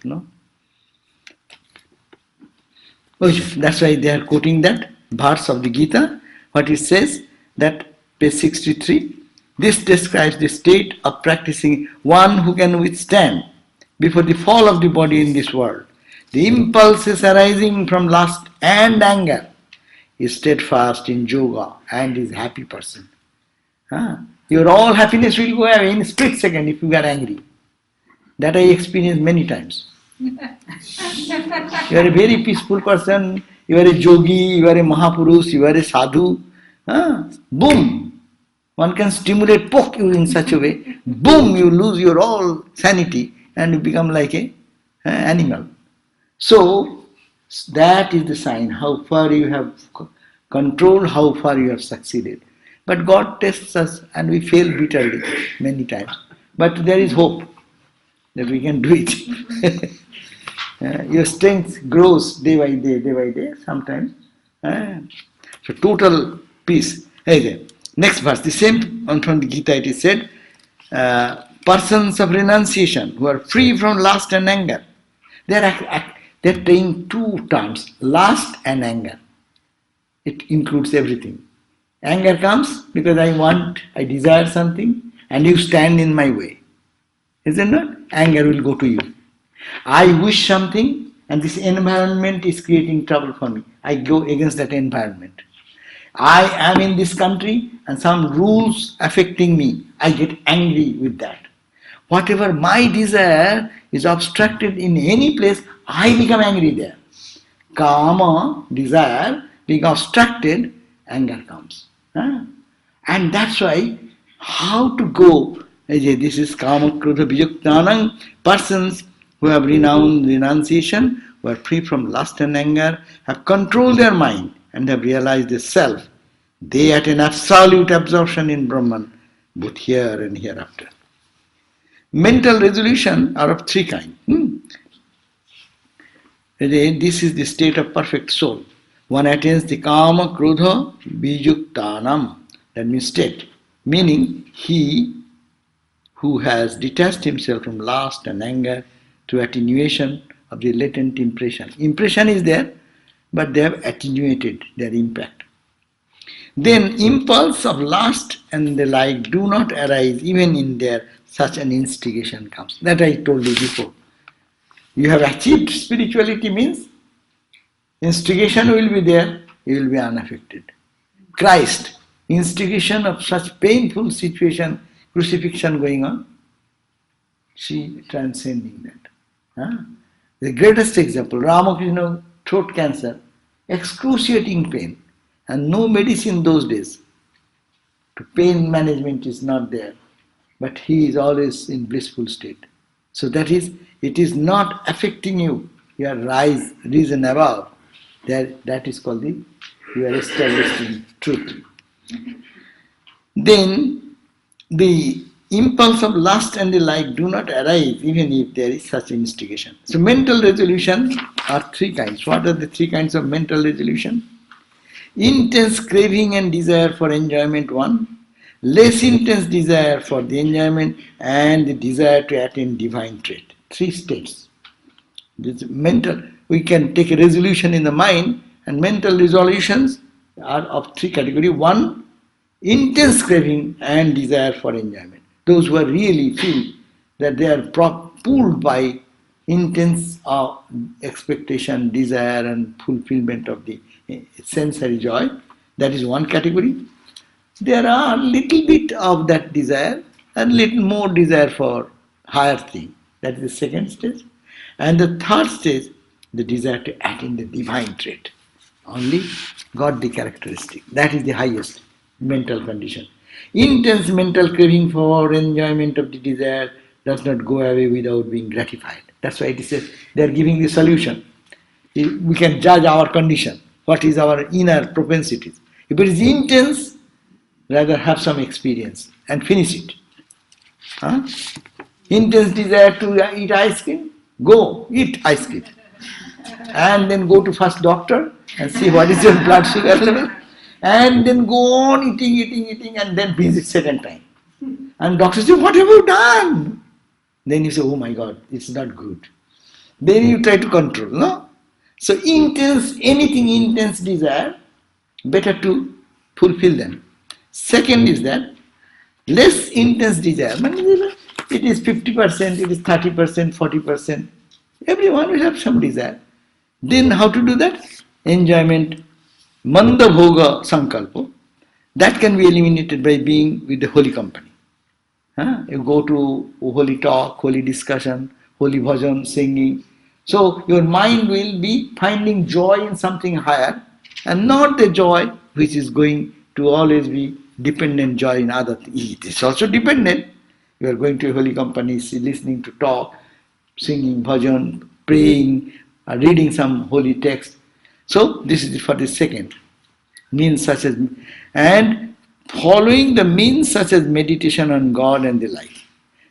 That's why they are quoting that verse of the Gita, what it says, that page 63, this describes the state of practicing one who can withstand before the fall of the body in this world, the impulses arising from lust and anger, is steadfast in yoga and is happy person. Your all happiness will go away in a split second if you are angry. That I experienced many times. You are a very peaceful person, you are a yogi, you are a Mahapurush, you are a sadhu. Boom! One can stimulate, poke you in such a way, boom, you lose your all sanity and you become like an animal. So, that is the sign how far you have controlled, how far you have succeeded. But God tests us and we fail bitterly many times. But there is hope that we can do it. Your strength grows day by day, sometimes. So total peace. Okay. Next verse, the same one from the Gita, it is said, persons of renunciation who are free from lust and anger. They're taking two terms, lust and anger. It includes everything. Anger comes because I desire something and you stand in my way. Isn't it? Anger will go to you. I wish something and this environment is creating trouble for me. I go against that environment. I am in this country and some rules affecting me. I get angry with that. Whatever my desire is obstructed in any place, I become angry there. Kama, desire, being obstructed, anger comes. And that's why, how to go, this is Kama, Krodha, Vijuktanam, persons who have renounced renunciation, who are free from lust and anger, have controlled their mind and have realized the self. They attain absolute absorption in Brahman, both here and hereafter. Mental resolution are of three kinds. This is the state of perfect soul. One attains the Kama, Krodha, Vijuktanam, that means state, meaning he who has detached himself from lust and anger through attenuation of the latent impression. Impression is there, but they have attenuated their impact. Then impulse of lust and the like do not arise even in there such an instigation comes. That I told you before. You have achieved spirituality means instigation will be there, you will be unaffected. Christ, instigation of such painful situation, crucifixion going on, she transcending that. The greatest example, Ramakrishna, throat cancer, excruciating pain, and no medicine those days. Pain management is not there, but he is always in blissful state. So that is, it is not affecting you. You are risen above. That is called you are established in truth. Then the impulse of lust and the like do not arise even if there is such instigation. So mental resolution are three kinds. What are the three kinds of mental resolution? Intense craving and desire for enjoyment, one. Less intense desire for the enjoyment and the desire to attain divine trait. Three states. This mental, we can take a resolution in the mind, and mental resolutions are of three categories. One, intense craving and desire for enjoyment. Those who are really feel that they are pulled by intense expectation, desire and fulfillment of the sensory joy. That is one category. There are little bit of that desire and little more desire for higher thing. That is the second stage. And the third stage, the desire to attain the divine trait. Only godly characteristic. That is the highest mental condition. Intense mental craving for enjoyment of the desire does not go away without being gratified. That's why it is they are giving the solution. We can judge our condition. What is our inner propensities? If it is intense, rather have some experience and finish it. Intense desire to eat ice cream, go eat ice cream. And then go to first doctor and see what is your blood sugar level. And then go on eating and then visit second time. And doctor says, what have you done? Then you say, oh my God, it's not good. Then you try to control, no? So anything intense desire, better to fulfill them. Second is that less intense desire. it is 50%, it is 30%, 40%. Everyone will have some desire. Then how to do that? Enjoyment, manda bhoga sankalpa, that can be eliminated by being with the holy company. You go to holy talk, holy discussion, holy bhajan, singing. So your mind will be finding joy in something higher and not the joy which is going to always be dependent joy in other things. It is also dependent. You are going to a holy company, listening to talk, singing bhajan, praying, reading some holy text. So this is for the second. Means such as, and following the means such as meditation on God and the like.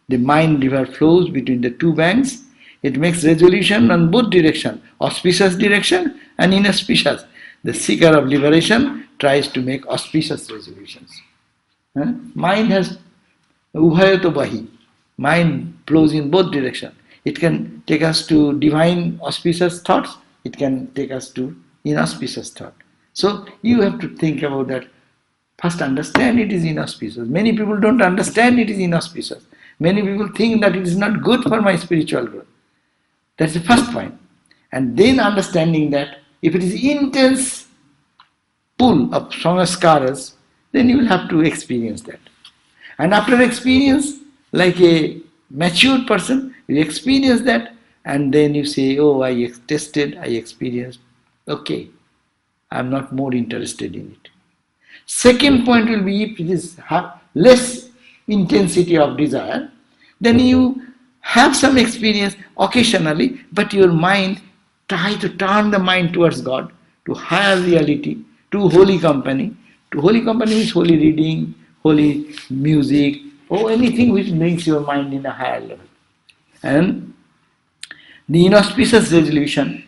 The mind river flows between the two banks. It makes resolution on both direction, auspicious direction and inauspicious. The seeker of liberation tries to make auspicious resolutions. Mind has ubhayato bahi. Mind flows in both directions. It can take us to divine auspicious thoughts. It can take us to inauspicious thought. So you have to think about that. First understand it is inauspicious. Many people don't understand it is inauspicious. Many people think that it is not good for my spiritual growth. That's the first point. And then understanding that if it is intense pull of samskaras, then you will have to experience that. And after experience, like a mature person, you experience that and then you say, oh, I tested, I experienced, okay, I am not more interested in it. Second point will be if it is less intensity of desire, then you have some experience occasionally, but your mind, try to turn the mind towards God, to higher reality, to holy company. To holy company is holy reading, holy music, or anything which brings your mind in a higher level. And the inauspicious resolution,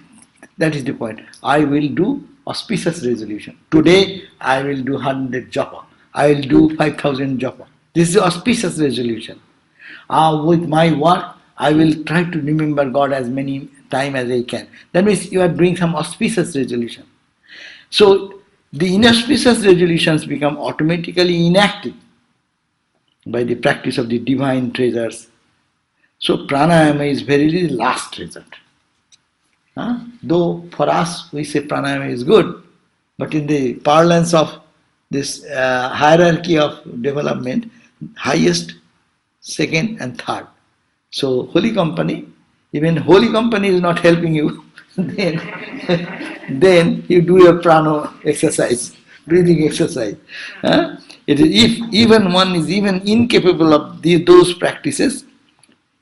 that is the point. I will do auspicious resolution. Today I will do 100 japa. I will do 5,000 japa. This is the auspicious resolution. With my work, I will try to remember God as many times as I can. That means you are doing some auspicious resolution. So the inauspicious resolutions become automatically inactive by the practice of the divine treasures. So pranayama is very last result. Though for us we say pranayama is good, but in the parlance of this hierarchy of development, highest, second and third. So holy company, even holy company is not helping you, then you do your prana exercise, breathing exercise. It is, if even one is even incapable of those practices,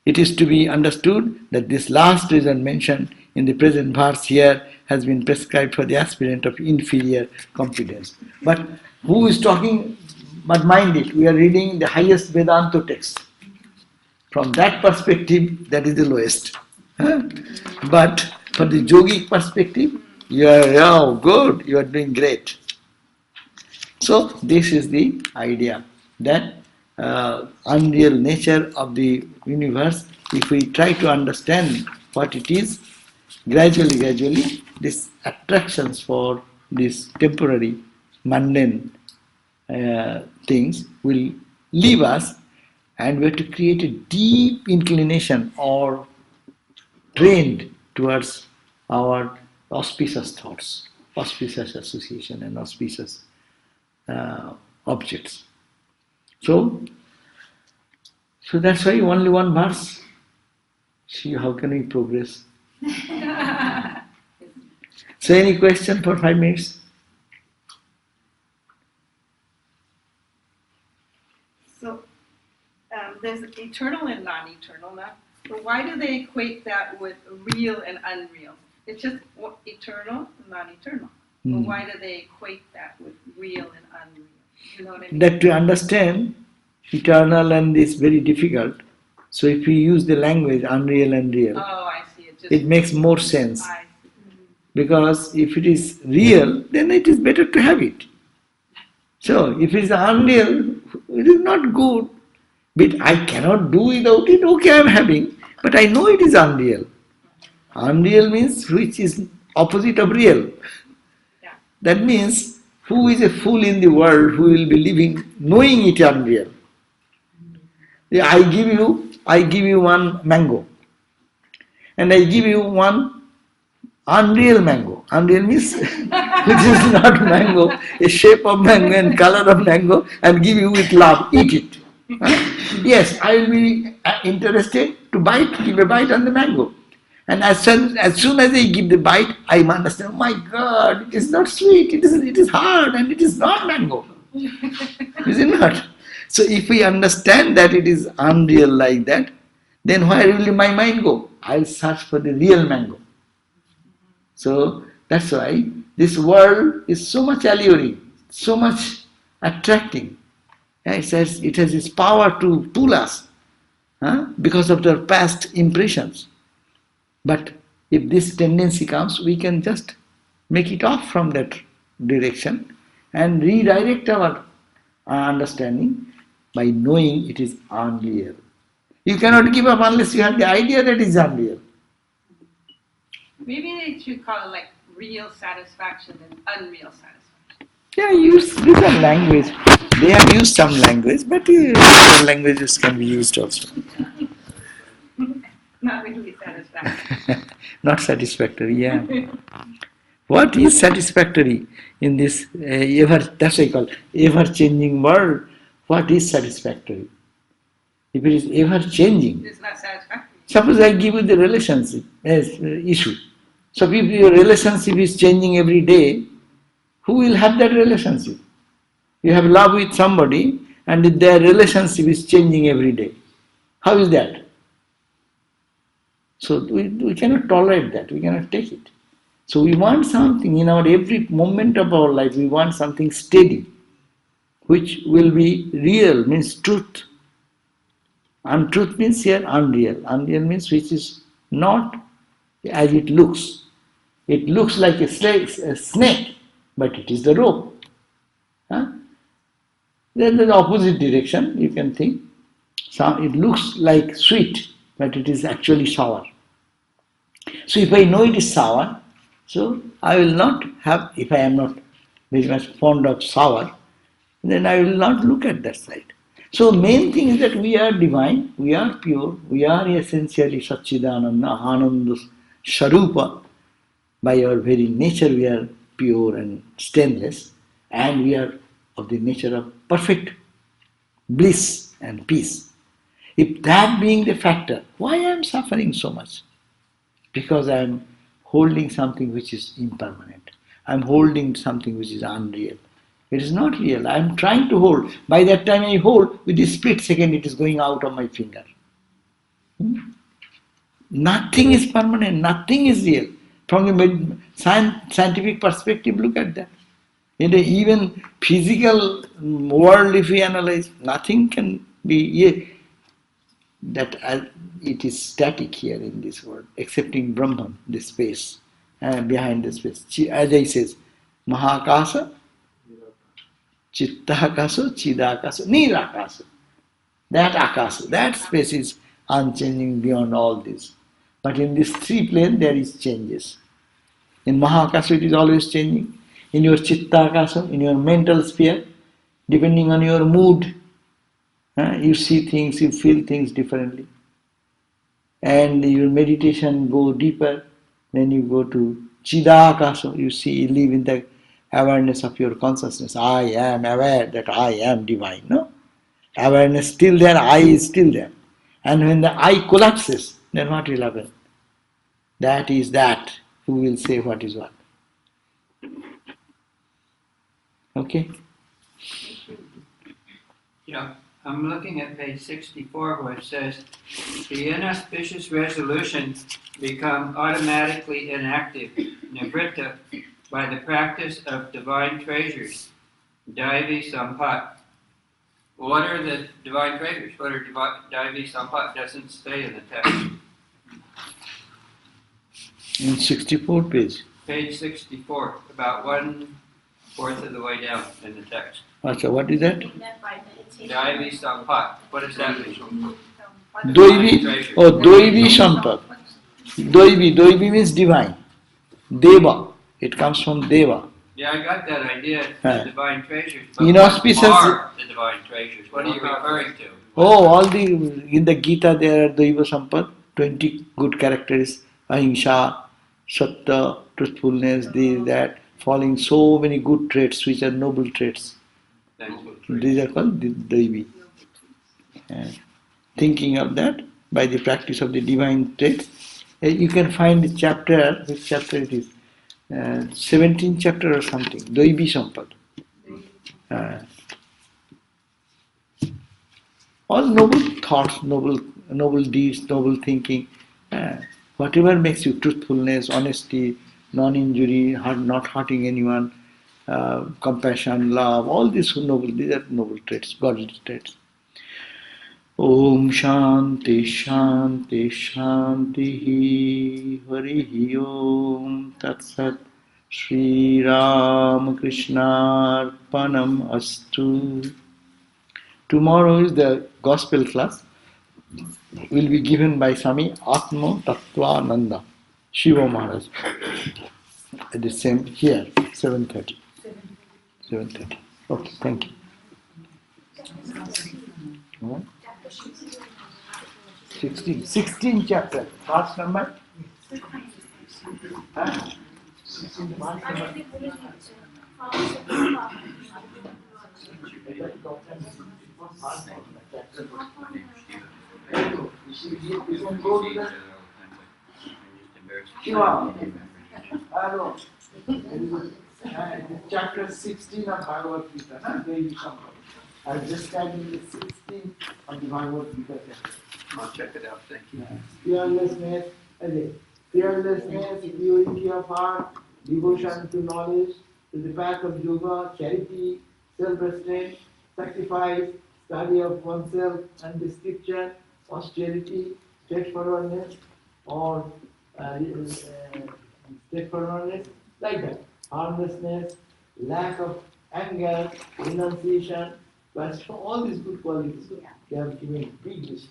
it is to be understood that this last reason mentioned in the present verse here has been prescribed for the aspirant of inferior competence. But who is talking? But mind it, we are reading the highest Vedanta text. From that perspective, that is the lowest. But for the yogic perspective, you are good, you are doing great. So this is the idea that unreal nature of the universe, if we try to understand what it is, gradually, these attractions for these temporary, mundane things will leave us, and we have to create a deep inclination or trend towards our auspicious thoughts, auspicious association and auspicious objects. So that's why only one verse. See how can we progress? So any question for 5 minutes? So there's eternal and non-eternal now. So why do they equate that with real and unreal? It's just eternal and non-eternal. But why do they equate that with real and unreal? You know what I mean? That to understand eternal and is very difficult. So if we use the language unreal and real, I see. it makes more sense. I see. Because if it is real, then it is better to have it. So if it is unreal, it is not good. But I cannot do without it. Okay, I am having, but I know it is unreal. Unreal means which is opposite of real. Yeah. That means who is a fool in the world who will be living knowing it unreal? I give you I give you one mango, and I give you one unreal mango. Unreal means which is not mango, a shape of mango and color of mango, and give you with love, eat it. Huh? Yes, I will be interested to give a bite on the mango. And as soon as I give the bite, I understand, oh my God, it is not sweet, it is hard, and it is not mango. Is it not? So if we understand that it is unreal like that, then where will my mind go? I'll search for the real mango. So that's why this world is so much alluring, so much attracting. It has its power to pull us because of their past impressions. But if this tendency comes, we can just make it off from that direction and redirect our understanding by knowing it is unreal. You cannot give up unless you have the idea that it is unreal. Maybe they should call it like real satisfaction and unreal satisfaction. Yeah, use different language. They have used some language, but other languages can be used also. Not really satisfaction. Not satisfactory, yeah. What is satisfactory in this that's why I call ever-changing world? What is satisfactory? If it is ever-changing, It's not satisfactory. suppose I give you the relationship issue. So if your relationship is changing every day, who will have that relationship? You have love with somebody and their relationship is changing every day. How is that? So we cannot tolerate that, we cannot take it. So we want something in our every moment of our life, we want something steady, which will be real, means truth. Untruth means here unreal. Unreal means which is not as it looks. It looks like a snake, but it is the rope. Then the opposite direction, you can think. So it looks like sweet, but it is actually sour. So if I know it is sour, so I will not have, if I am not very much fond of sour, then I will not look at that side. So main thing is that we are divine, we are pure, we are essentially Satchidananda, Ananda, Sharupa. By our very nature we are pure and stainless, and we are of the nature of perfect bliss and peace. If that being the factor, why I am suffering so much? Because I am holding something which is impermanent. I am holding something which is unreal. It is not real. I am trying to hold. By that time I hold, with a split second it is going out of my finger. Nothing is permanent, nothing is real. From a scientific perspective, look at that. In the even physical world, if we analyze, nothing can be that it is static here in this world, excepting Brahman, the space, behind the space. As I says, Mahakasa, Chittakasa, Chidakasa, Nirakasa. That Akasa, that space is unchanging beyond all this. But in this three plane there is changes. In Mahakasa it is always changing. In your Chittakasa, in your mental sphere, depending on your mood, you see things, you feel things differently. And your meditation go deeper, then you go to Chidakasa, you see, you live in the awareness of your consciousness. I am aware that I am divine. No? Awareness still there, I is still there. And when the I collapses, then what will happen? That is that. Who will say what is what? Okay? Yeah, I'm looking at page 64 where it says, the inauspicious resolutions become automatically inactive, nivritta, by the practice of divine treasures, Daivi Sampat. What are the divine treasures? What are Daivi Sampat? Doesn't say in the text. In 64 page. Page 64, about 1/4 of the way down in the text. Achha, what is that? Daivi Sampat. What does that mean? Doivi, Doivi Sampat. Doivi means divine. Deva, it comes from Deva. Yeah, I got that idea, the divine treasures. But Inauspicious. what are the divine treasures? What are you referring to? Oh, all the in the Gita there are Daiva Sampad, 20 good characters, Ahimsa, Satta, truthfulness, this, that, following so many good traits which are noble traits. These are called Daivi. Thinking of that by the practice of the divine traits, you can find the chapter, which chapter it is, 17th chapter or something, Daivi Sampad. All noble thoughts, noble deeds, noble thinking, whatever makes you truthfulness, honesty, non-injury, not hurting anyone, compassion, love, all these are noble traits, godly traits. Om Shanti Shanti Shanti Hari Om Tat Sat Shri Ram Krishna Arpanam Astu. Tomorrow is the gospel class, will be given by Swami Atma Tattvananda, Shiva Maharaj. At the same here, 7:30. 7:30. Okay, thank you. 16 chapter. Last number? Huh? 16 last number. Shiva. Hello. Chapter 16 of Bhagavad Gita. I just studied the 16 of the Bhagavad Gita. I'll check it out, thank you. Fearlessness, purity of heart, devotion to knowledge, to the path of yoga, charity, self-restraint, sacrifice, study of oneself and the scripture, austerity, straightforwardness, or straightforwardness, like that. Harmlessness, lack of anger, renunciation, but all these good qualities, they have given big list.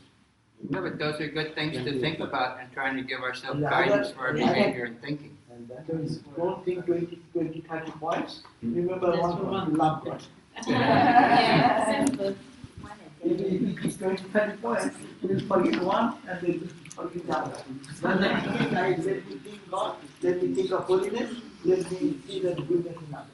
No, but those are good things to think about and trying to give ourselves guidance for our behavior and thinking. And that is, don't think 20, 30 points. Remember one, love God. If you think 20, 30 points, you will forget one and then forget the other. But then let me think God, let me think of holiness, let me see the goodness in others.